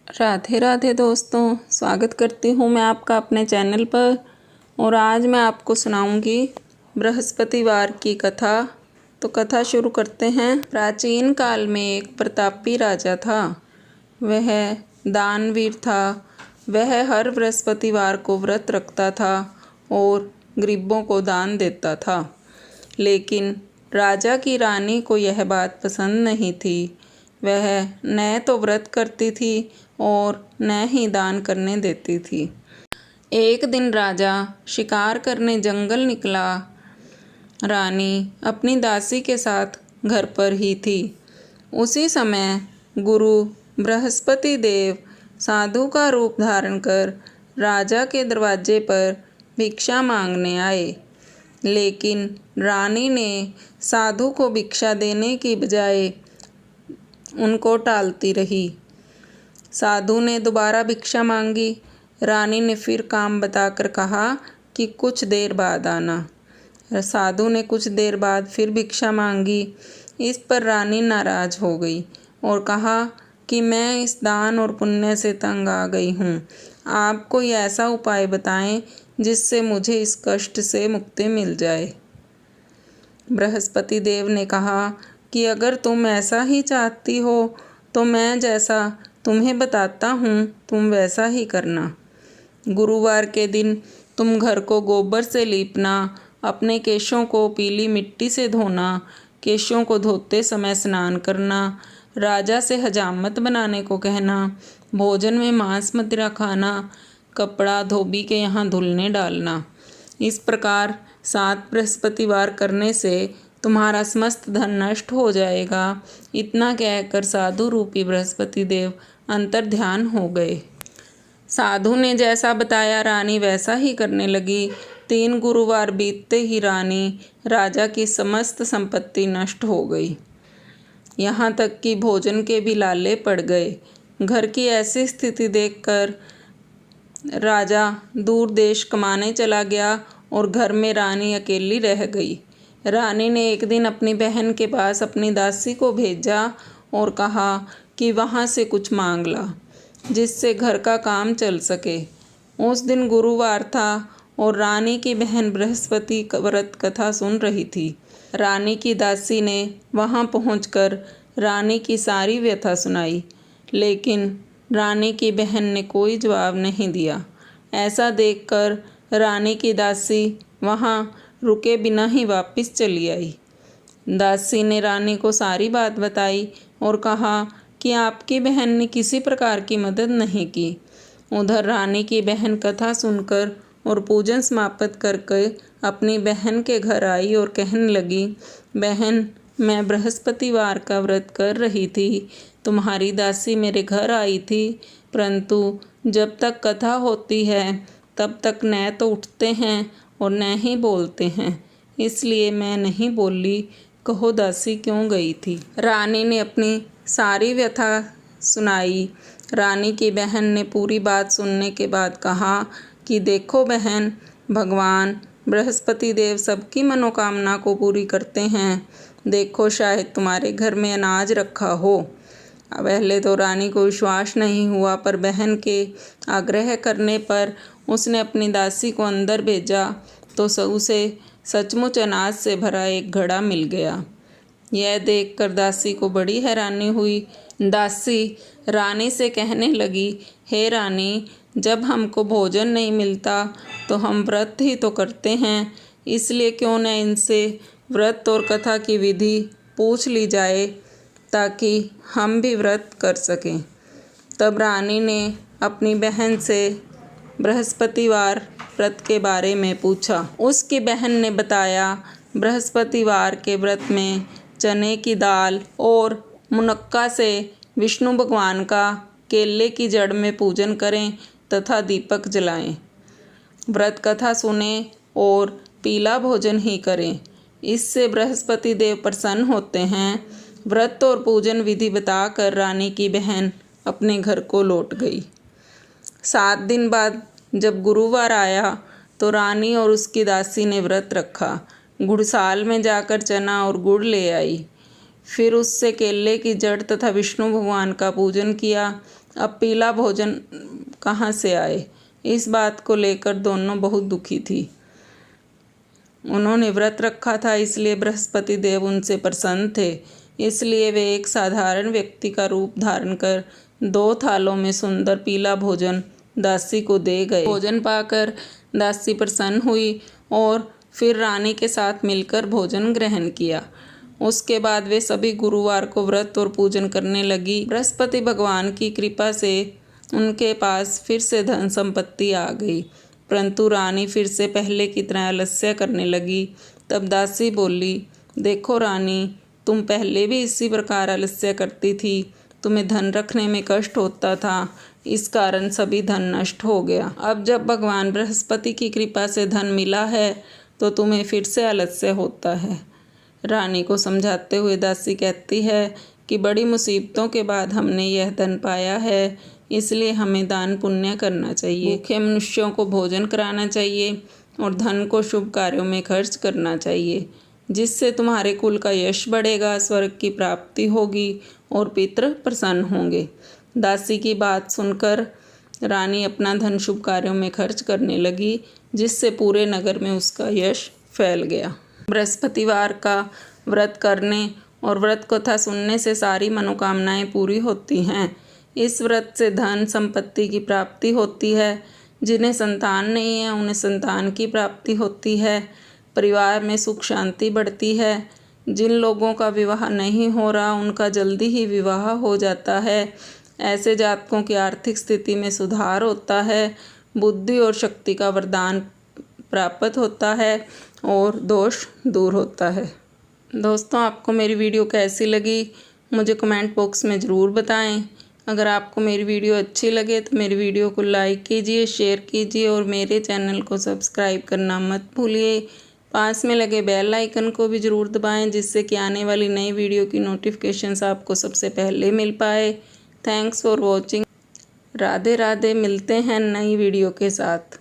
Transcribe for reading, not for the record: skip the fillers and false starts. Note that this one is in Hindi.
राधे राधे दोस्तों, स्वागत करती हूँ मैं आपका अपने चैनल पर। और आज मैं आपको सुनाऊंगी बृहस्पतिवार की कथा। तो कथा शुरू करते हैं। प्राचीन काल में एक प्रतापी राजा था। वह दानवीर था। वह हर बृहस्पतिवार को व्रत रखता था और गरीबों को दान देता था। लेकिन राजा की रानी को यह बात पसंद नहीं थी। वह न तो व्रत करती थी और न ही दान करने देती थी। एक दिन राजा शिकार करने जंगल निकला। रानी अपनी दासी के साथ घर पर ही थी। उसी समय गुरु बृहस्पति देव साधु का रूप धारण कर राजा के दरवाजे पर भिक्षा मांगने आए। लेकिन रानी ने साधु को भिक्षा देने की बजाय उनको टालती रही। साधु ने दोबारा भिक्षा मांगी। रानी ने फिर काम बताकर कहा कि कुछ देर बाद आना। साधु ने कुछ देर बाद फिर भिक्षा मांगी। इस पर रानी नाराज हो गई और कहा कि मैं इस दान और पुण्य से तंग आ गई हूँ। आप कोई ऐसा उपाय बताएं जिससे मुझे इस कष्ट से मुक्ति मिल जाए। बृहस्पति देव ने कहा कि अगर तुम ऐसा ही चाहती हो तो मैं जैसा तुम्हें बताता हूँ तुम वैसा ही करना। गुरुवार के दिन तुम घर को गोबर से लीपना, अपने केशों को पीली मिट्टी से धोना, केशों को धोते समय स्नान करना, राजा से हजामत बनाने को कहना, भोजन में मांस मदिरा खाना, कपड़ा धोबी के यहाँ धुलने डालना। इस प्रकार 7 बृहस्पतिवार करने से तुम्हारा समस्त धन नष्ट हो जाएगा। इतना कहकर साधु रूपी बृहस्पति देव अंतर ध्यान हो गए। साधु ने जैसा बताया रानी वैसा ही करने लगी। 3 गुरुवार बीतते ही रानी राजा की समस्त संपत्ति नष्ट हो गई। यहाँ तक कि भोजन के भी लाले पड़ गए। घर की ऐसी स्थिति देखकर राजा दूर देश कमाने चला गया और घर में रानी अकेली रह गई। रानी ने एक दिन अपनी बहन के पास अपनी दासी को भेजा और कहा कि वहाँ से कुछ मांग ला जिससे घर का काम चल सके। उस दिन गुरुवार था और रानी की बहन बृहस्पति व्रत कथा सुन रही थी। रानी की दासी ने वहाँ पहुंचकर रानी की सारी व्यथा सुनाई, लेकिन रानी की बहन ने कोई जवाब नहीं दिया। ऐसा देखकर रानी की दासी वहाँ रुके बिना ही वापस चली आई। दासी ने रानी को सारी बात बताई और कहा कि आपकी बहन ने किसी प्रकार की मदद नहीं की। उधर रानी की बहन कथा सुनकर और पूजन समाप्त करके अपनी बहन के घर आई और कहने लगी, बहन, मैं बृहस्पतिवार का व्रत कर रही थी। तुम्हारी दासी मेरे घर आई थी, परंतु जब तक कथा होती है तब तक न तो उठते हैं और न ही बोलते हैं, इसलिए मैं नहीं बोली। कहो दासी क्यों गई थी? रानी ने अपनी सारी व्यथा सुनाई। रानी की बहन ने पूरी बात सुनने के बाद कहा कि देखो बहन, भगवान बृहस्पति देव सबकी मनोकामना को पूरी करते हैं। देखो शायद तुम्हारे घर में अनाज रखा हो। पहले तो रानी को विश्वास नहीं हुआ, पर बहन के आग्रह करने पर उसने अपनी दासी को अंदर भेजा तो उसे सचमुच अनाज से भरा एक घड़ा मिल गया। यह देखकर दासी को बड़ी हैरानी हुई। दासी रानी से कहने लगी, हे रानी, जब हमको भोजन नहीं मिलता तो हम व्रत ही तो करते हैं, इसलिए क्यों न इनसे व्रत और कथा की विधि पूछ ली जाए ताकि हम भी व्रत कर सकें। तब रानी ने अपनी बहन से बृहस्पतिवार व्रत के बारे में पूछा। उसकी बहन ने बताया, बृहस्पतिवार के व्रत में चने की दाल और मुनक्का से विष्णु भगवान का केले की जड़ में पूजन करें तथा दीपक जलाएं। व्रत कथा सुने और पीला भोजन ही करें, इससे बृहस्पति देव प्रसन्न होते हैं। व्रत और पूजन विधि बताकर रानी की बहन अपने घर को लौट गई। 7 दिन बाद जब गुरुवार आया तो रानी और उसकी दासी ने व्रत रखा। गुड़साल में जाकर चना और गुड़ ले आई। फिर उससे केले की जड़ तथा विष्णु भगवान का पूजन किया। अब पीला भोजन कहाँ से आए, इस बात को लेकर दोनों बहुत दुखी थी। उन्होंने व्रत रखा था, इसलिए बृहस्पति देव उनसे प्रसन्न थे। इसलिए वे एक साधारण व्यक्ति का रूप धारण कर 2 थालों में सुंदर पीला भोजन दासी को दे गए। भोजन पाकर दासी प्रसन्न हुई और फिर रानी के साथ मिलकर भोजन ग्रहण किया। उसके बाद वे सभी गुरुवार को व्रत और पूजन करने लगी। बृहस्पति भगवान की कृपा से उनके पास फिर से धन संपत्ति आ गई, परंतु रानी फिर से पहले की तरह आलस्य करने लगी। तब दासी बोली, देखो रानी, तुम पहले भी इसी प्रकार आलस्य करती थी। तुम्हें धन रखने में कष्ट होता था, इस कारण सभी धन नष्ट हो गया। अब जब भगवान बृहस्पति की कृपा से धन मिला है तो तुम्हें फिर से आलस्य होता है। रानी को समझाते हुए दासी कहती है कि बड़ी मुसीबतों के बाद हमने यह धन पाया है, इसलिए हमें दान पुण्य करना चाहिए, भूखे मनुष्यों को भोजन कराना चाहिए और धन को शुभ कार्यों में खर्च करना चाहिए, जिससे तुम्हारे कुल का यश बढ़ेगा, स्वर्ग की प्राप्ति होगी और पितृ प्रसन्न होंगे। दासी की बात सुनकर रानी अपना धन शुभ कार्यों में खर्च करने लगी, जिससे पूरे नगर में उसका यश फैल गया। बृहस्पतिवार का व्रत करने और व्रत कथा सुनने से सारी मनोकामनाएं पूरी होती हैं। इस व्रत से धन संपत्ति की प्राप्ति होती है। जिन्हें संतान नहीं है उन्हें संतान की प्राप्ति होती है। परिवार में सुख शांति बढ़ती है। जिन लोगों का विवाह नहीं हो रहा उनका जल्दी ही विवाह हो जाता है। ऐसे जातकों की आर्थिक स्थिति में सुधार होता है। बुद्धि और शक्ति का वरदान प्राप्त होता है और दोष दूर होता है। दोस्तों, आपको मेरी वीडियो कैसी लगी मुझे कमेंट बॉक्स में ज़रूर बताएं। अगर आपको मेरी वीडियो अच्छी लगे तो मेरी वीडियो को लाइक कीजिए, शेयर कीजिए और मेरे चैनल को सब्सक्राइब करना मत भूलिए। पास में लगे बेल आइकन को भी ज़रूर दबाएं, जिससे कि आने वाली नई वीडियो की नोटिफिकेशंस आपको सबसे पहले मिल पाए। Thanks for watching. Radhe Radhe. मिलते हैं नई वीडियो के साथ।